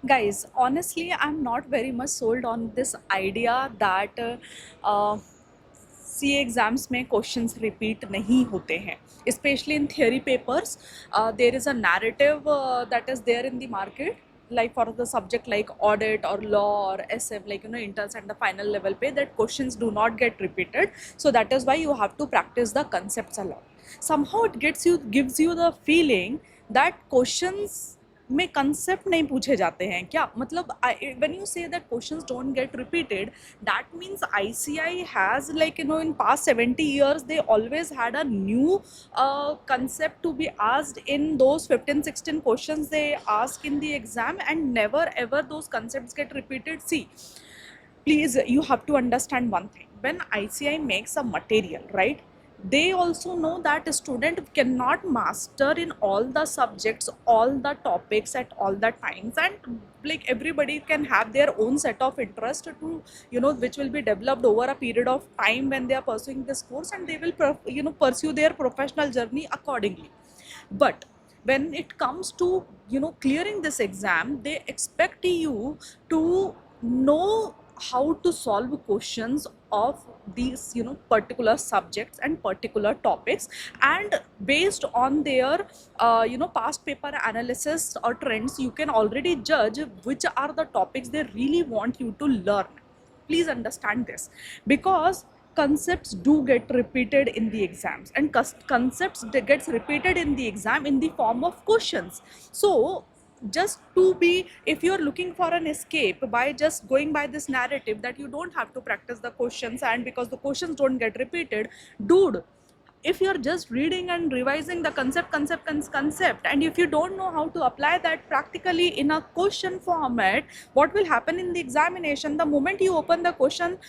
Guys, honestly, I'm not very much sold on this idea that सी exams में questions repeat नहीं होते हैं, especially in theory papers. There is a narrative that is there in the market, like for the subject like audit or law or SM, like interns and the final level pay, that questions do not get repeated. So that is why you have to practice the concepts a lot. Somehow it gives you the feeling that questions में concept नहीं पूछे जाते हैं क्या, मतलब when you say that questions don't get repeated, that means ICI has like in past 70 years they always had a new concept to be asked in those 15-16 questions they ask in the exam, and never ever those concepts get repeated. See, please, you have to understand one thing. When ICI makes a material, right, they also know that a student cannot master in all the subjects, all the topics at all the times, and like everybody can have their own set of interest to, which will be developed over a period of time when they are pursuing this course, and they will pursue their professional journey accordingly. But when it comes to clearing this exam, they expect you to know how to solve questions of these particular subjects and particular topics, and based on their past paper analysis or trends, you can already judge which are the topics they really want you to learn. Please understand this, because concepts do get repeated in the exams, and concepts gets repeated in the exam in the form of questions. So just to be, if you're looking for an escape by just going by this narrative that you don't have to practice the questions, and because the questions don't get repeated, dude, if you're just reading and revising the concept, and if you don't know how to apply that practically in a question format, what will happen in the examination? The moment you open the question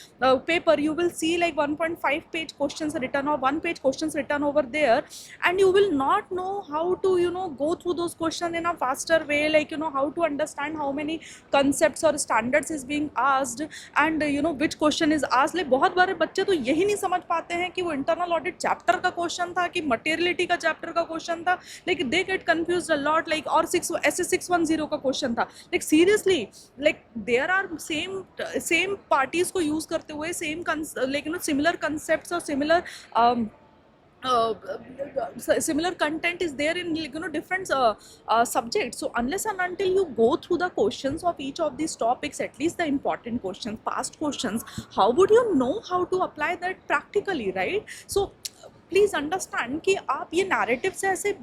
paper, you will see like 1.5 page questions written or 1 page questions written over there, and you will not know how to go through those questions in a faster way, like how to understand how many concepts or standards is being asked, and which question is asked. like बहुत बारे बच्चे तो यही नहीं समझ पाते हैं कि वो इंटरनल ऑडिट चैप्टर का क्वेश्चन था कि मटेरियलिटी का चैप्टर का क्वेश्चन था, like they get confused a lot, like और 610 का क्वेश्चन था, like seriously, like there are same parties को यूज करते हुए सेम लाइक सिमिलर कंसेप्ट्स और similar content is there in different subjects. So unless and until you go through the questions of each of these topics, at least the important questions, past questions, how would you know how to apply that practically, right? So please understand कि आप ये narrative से ऐसे,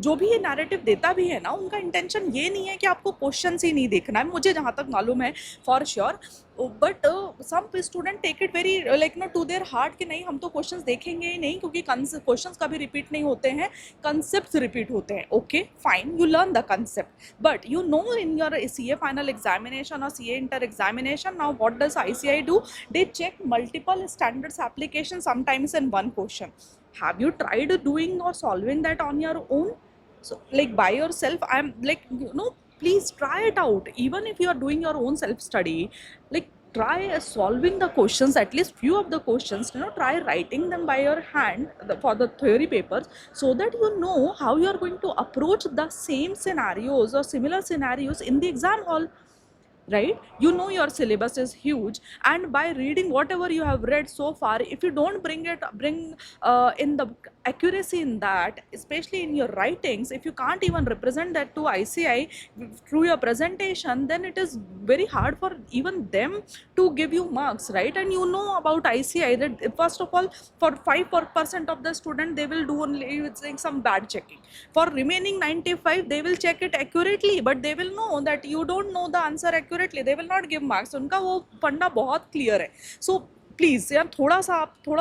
जो भी ये narrative देता भी है ना, उनका इंटेंशन ये नहीं है कि आपको क्वेश्चंस ही नहीं देखना है, मुझे जहाँ तक मालूम है for sure. But some student take it very like to their heart कि नहीं, हम तो क्वेश्चंस देखेंगे ही नहीं क्योंकि क्वेश्चंस कभी रिपीट नहीं होते हैं, कंसेप्ट रिपीट होते हैं. Okay fine, you learn the concept, but you know in your CA final examination और CA inter examination, now what does ICI do? They check multiple standards application sometimes in one question. Have you tried doing or solving that on your own? So like by yourself, I'm like, please try it out. Even if you are doing your own self study, like try solving the questions, at least few of the questions, try writing them by your hand for the theory papers, so that you know how you are going to approach the same scenarios or similar scenarios in the exam hall, right? Your syllabus is huge, and by reading whatever you have read so far, if you don't bring in the accuracy in that, especially in your writings, if you can't even represent that to ICI through your presentation, then it is very hard for even them to give you marks, right? And about ICI that first of all, for 5% of the student, they will do only some bad checking. For remaining 95, they will check it accurately, but they will know that you don't know the answer accurately, they will not give marks. उनका वो फंडा बहुत clear है. So please यार, थोड़ा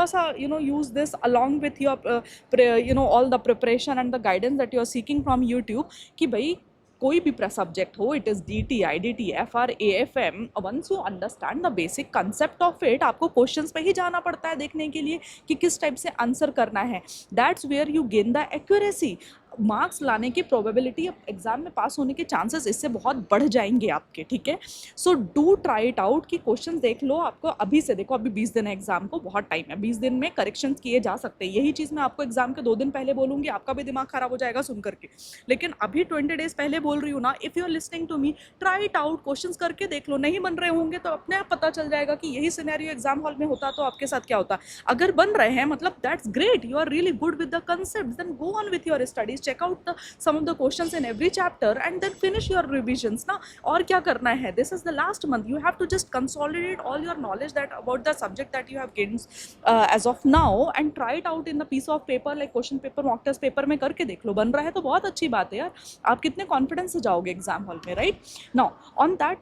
सा use this along with your all the preparation and the guidance that you are seeking from YouTube, कि भाई कोई भी सब्जेक्ट हो, it is DT, IDT, FR, AFM, once you understand the basic concept of it, आपको questions पे ही जाना पड़ता है देखने के लिए कि किस टाइप से आंसर करना है. That's where you gain the accuracy. Marks लाने की प्रोबेबिलिटी, एग्जाम में पास होने के चांसेस इससे बहुत बढ़ जाएंगे आपके, ठीक है। So do try it out कि क्वेश्चन देख लो, आपको अभी से देखो, अभी 20 दिन है एग्जाम को, बहुत टाइम है, 20 दिन में करेक्शन किए जा सकते हैं। यही चीज़ मैं आपको एग्जाम के 2 दिन पहले बोलूँगी, आपका भी दिमाग खराब हो जाएगा सुन करके, लेकिन अभी 20 डेज पहले बोल रही हूँ ना। If you are listening to me, try it out, question करके देख लो। नहीं बन रहे होंगे तो अपने आप पता चल जाएगा कि यही सिनेरियो एग्जाम हॉल में होता तो आपके साथ क्या होता। अगर बन रहे हैं मतलब that's great, you are really good with the concepts, then go on with your studies, check out some of the questions in every chapter and then finish your revisions ना। और क्या करना है, this is the last month, you have to just consolidate all your knowledge that about the subject that you have gained as of now and try it out in a piece of paper like question paper, mock test paper में करके देख लो। बन रहा है तो बहुत अच्छी बात है यार, आप कितने कॉन्फिडेंस से जाओगे एग्जाम हॉल में, right. Now on that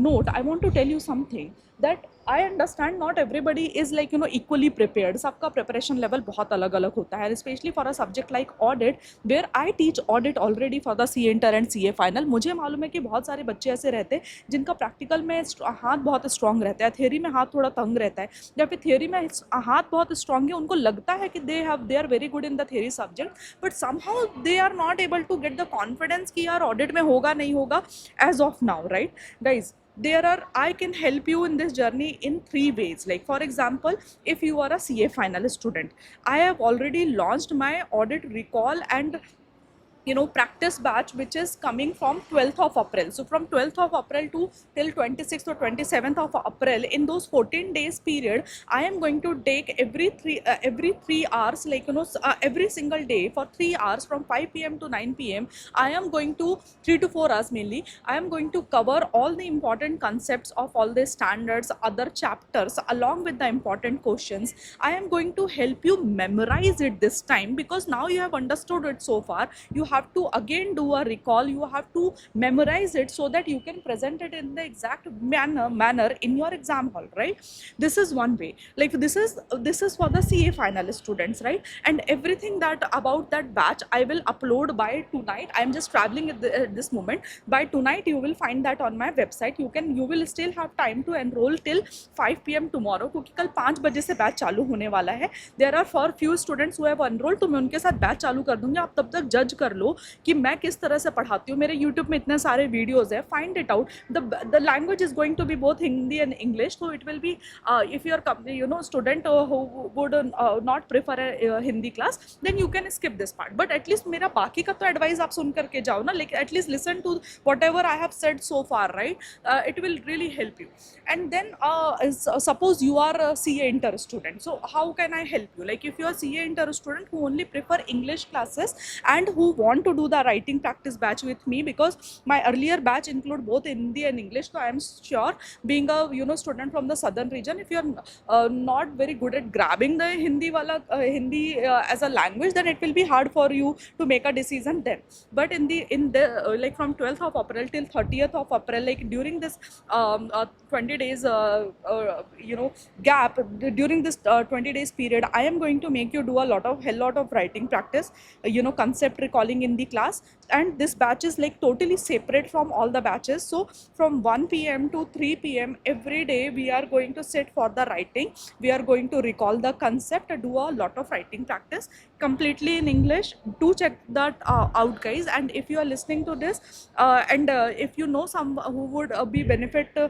note, I want to tell you something that I understand not everybody is like equally prepared. सबका preparation level बहुत अलग अलग होता है, especially for a subject like audit where I teach audit already for the CA inter and CA final. मुझे मालूम है कि बहुत सारे बच्चे ऐसे रहते हैं जिनका प्रैक्टिकल में हाथ बहुत स्ट्रांग रहता है, थियोरी में हाथ थोड़ा तंग रहता है, या फिर थियोरी में हाथ बहुत स्ट्रांग है, उनको लगता है कि they are very good in the theory subject, but somehow they are not able to get the confidence कि यार ऑडिट में होगा नहीं होगा as of now, right guys. I can help you in this journey in 3 ways. Like for example, if you are a CA final student, I have already launched my audit recall and practice batch, which is coming from 12th of April. So from 12th of April to till 26th or 27th of April, in those 14 days period, I am going to take every 3 hours, like every single day for 3 hours from 5 p.m. to 9 p.m. I am going to 3 to 4 hours mainly. I am going to cover all the important concepts of all the standards, other chapters, along with the important questions. I am going to help you memorize it this time, because now you have understood it so far. You have to again do a recall, you have to memorize it so that you can present it in the exact manner in your exam hall, right? This is one way. Like this is for the CA final students, right? And everything that about that batch I will upload by tonight. I am just traveling at this moment. By tonight you will find that on my website. You will still have time to enroll till 5 p.m. tomorrow, क्योंकि कल 5 बजे से batch चालू होने वाला है. There are for few students who have enrolled, तो मैं उनके साथ बैच चालू कर दूंगी. आप तब तक जज कर लो कि मैं किस तरह से पढ़ाती हूँ. मेरे YouTube में इतने सारे वीडियोस है, find it out. The language is going to be both Hindi and English, so it will be if you are student who would not prefer Hindi class, then you can skip this part. But at least मेरा बाकी का तो advice आप सुन करके जाओ ना, like at least listen to whatever I have said so far, right? It will really help you. And then suppose you are a CA inter student, so how can I help you? Like if you are CA inter student who only prefer English classes and who want to do the writing practice batch with me, because my earlier batch include both Hindi and English, so I am sure, being a student from the southern region, if you are not very good at grabbing the Hindi as a language, then it will be hard for you to make a decision then. But in the like from 12th of April till 30th of April, like during this 20 days gap, during this 20 days period, I am going to make you do a hell lot of writing practice, concept recalling in the class. And this batch is like totally separate from all the batches. So from 1 p.m. to 3 p.m. every day we are going to sit for the writing. We are going to recall the concept, do a lot of writing practice completely in English. Do check that out, guys. And if you are listening to this and if you know some who would be benefit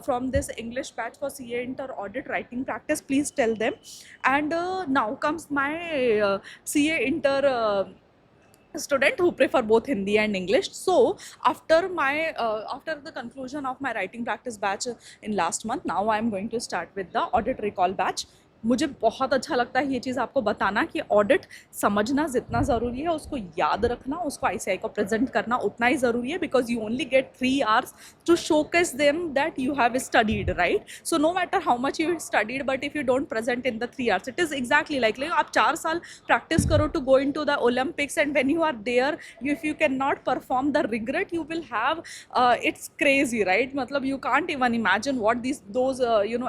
from this English batch for CA inter audit writing practice, please tell them. And now comes my CA inter student who prefer both Hindi and English. So after the conclusion of my writing practice batch in last month, now I am going to start with the audit recall batch. मुझे बहुत अच्छा लगता है ये चीज़ आपको बताना कि audit समझना जितना ज़रूरी है, उसको याद रखना, उसको ICAI को प्रेजेंट करना उतना ही ज़रूरी है, because you only get 3 hours to showcase them that you have studied, right? So no matter how much you studied, but if you don't present in the 3 hours, it is exactly like आप 4 साल practice करो to go into the Olympics, and when you are there, if you can not perform, the regret you will have, it's crazy, right? मतलब you can't even imagine what those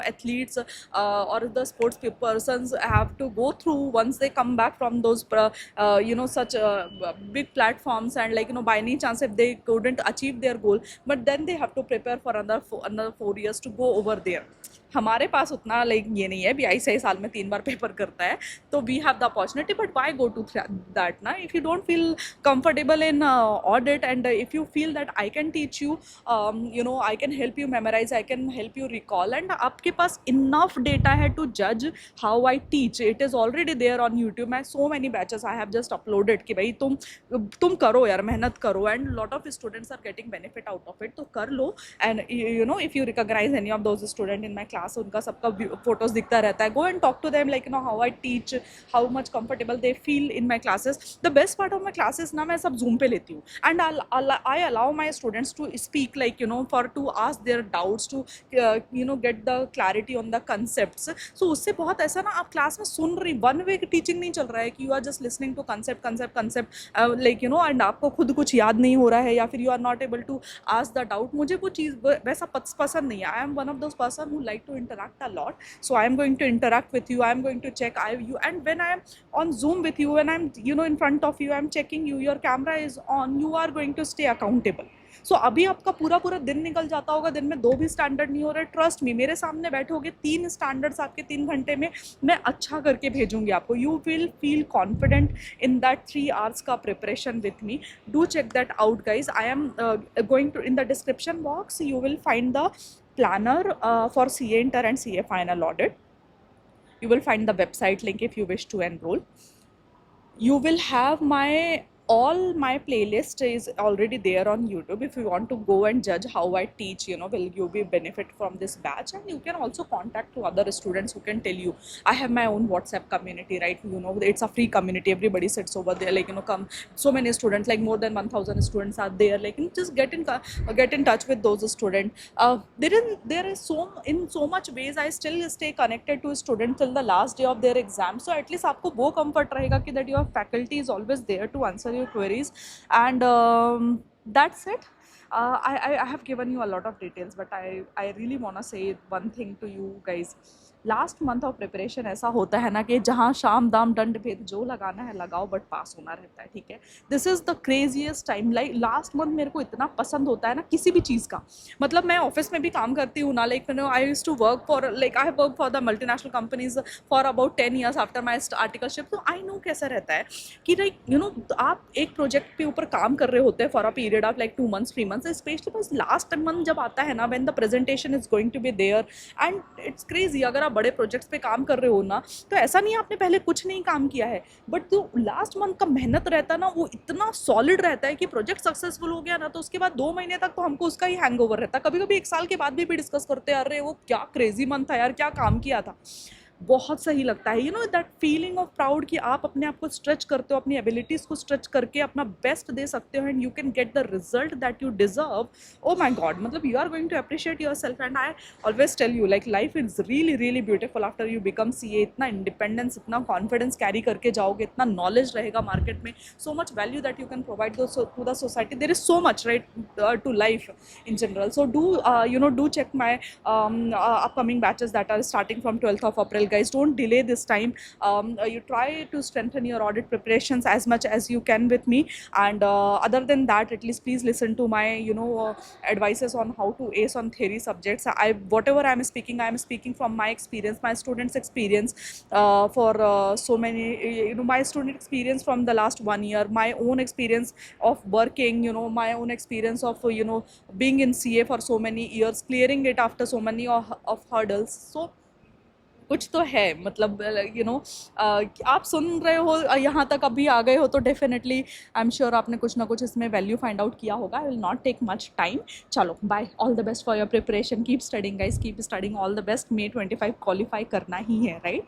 athletes or the sports persons have to go through once they come back from those such big platforms, and by any chance if they couldn't achieve their goal, but then they have to prepare for another 4 years to go over there. हमारे पास उतना like ये नहीं है, BI साल में 3 बार paper करता है, तो we have the opportunity, but why go to that ना? If you don't feel comfortable in audit, and if you feel that I can teach you, you know, I can help you memorize, I can help you recall, and आपके पास enough data है to judge how I teach. It is already there on YouTube. मैं so many batches I have just uploaded कि भाई तुम करो यार, मेहनत करो, and lot of students are getting benefit out of it, तो कर लो. And you know, if you recognize any of those students in my class, उनका सबका photos दिखता रहता है, go and talk to them, like you know how I teach, how much comfortable they feel in my classes. The best part of my classes ना मैं सब Zoom पे लेती हूँ, and I allow my students to speak, like you know, for to ask their doubts, to you know, get the clarity on the concepts. So उससे बहुत ऐसा ना, आप क्लास में सुन रही, वन वे टीचिंग नहीं चल रहा है कि you are just listening to concept like you know, and आपको खुद कुछ याद नहीं हो रहा है, या फिर you are not able to ask the doubt. मुझे वो चीज़ वैसा पसंद नहीं है. I am one of those person who like to interact a lot, so I am going to interact with you, I am going to check you, and when I am on Zoom with you, when I'm you know in front of you, I'm checking you, your camera is on, you are going to stay accountable. सो अभी आपका पूरा दिन निकल जाता होगा, दिन में 2 भी स्टैंडर्ड नहीं हो रहे, ट्रस्ट मी, मेरे सामने बैठोगे 3 स्टैंडर्ड्स आपके 3 घंटे में मैं अच्छा करके भेजूंगी आपको. You will feel confident in that 3 hours का preparation with me. Do check that out guys. I am going to, in the description box you will find the planner for CA Inter and CA Final Audit. You will find the website link if you wish to enroll. You will have all my playlist is already there on YouTube. If you want to go and judge how I teach, you know, will you be benefit from this batch? And you can also contact to other students who can tell you. I have my own WhatsApp community, right? You know, it's a free community, everybody sits over there, like you know, come so many students, like more than 1000 students are there, like you just get in touch with those students. There is so much ways I still stay connected to students till the last day of their exam, so at least आपको वो comfort रहेगा कि that your faculty is always there to answer your queries. And that's it. I have given you a lot of details, but I really want to say one thing to you guys. Last month of preparation ऐसा होता है ना कि जहाँ शाम दाम दंड भेद जो लगाना है लगाओ, बट पास होना रहता है, ठीक है. This is the craziest time. Like last month मेरे को इतना पसंद होता है ना किसी भी चीज़ का. मतलब मैं ऑफिस में भी काम करती हूँ ना, like you know, I used to work for, like I work for the multinational companies for about 10 years after my articleship. तो आई नो कैसा रहता है कि लाइक यू नो, आप एक प्रोजेक्ट के ऊपर काम कर रहे होते हैं for a period of like 2 months 3 months, specially बस लास्ट मंथ जब आता है ना, when the presentation is going to be there, and it's crazy. अगर आप बड़े प्रोजेक्ट्स पे काम कर रहे हो ना, तो ऐसा नहीं आपने पहले कुछ नहीं काम किया है, बट जो लास्ट मंथ का मेहनत रहता है ना, वो इतना सॉलिड रहता है कि प्रोजेक्ट सक्सेसफुल हो गया ना, तो उसके बाद 2 महीने तक तो हमको उसका ही हैंगओवर रहता है. कभी कभी 1 साल के बाद भी डिस्कस करते हैं, अरे वो क्या क्रेजी मंथ था यार, क्या काम किया था. बहुत सही लगता है, you know, that feeling of proud कि आप अपने आप को स्ट्रेच करते हो, अपनी एबिलिटीज़ को स्ट्रेच करके अपना बेस्ट दे सकते हो, and you can get the result that you deserve. Oh my God, मतलब you are going to appreciate yourself. And I always tell you, like life is really beautiful after you become CA. इतना independence, इतना confidence carry करके जाओगे, इतना knowledge रहेगा market में, so much value that you can provide to the society. There is so much right to life in general. So do check my upcoming batches that are starting from 12th of April. Guys, don't delay this time. You try to strengthen your audit preparations as much as you can with me, and other than that, at least please listen to my advices on how to ace on theory subjects. Whatever I am speaking from my experience, my students experience, for so many, my student experience from the last 1 year, my own experience of working, my own experience of being in CA for so many years, clearing it after so many of hurdles. So कुछ तो है, मतलब आप सुन रहे हो यहाँ तक अभी आ गए हो, तो डेफिनेटली आई एम श्योर आपने कुछ ना कुछ इसमें वैल्यू फाइंड आउट किया होगा. I will not take much time. चलो bye, all the best for your preparation. Keep studying guys, keep studying. All the best. May 25 qualify करना ही है, राइट?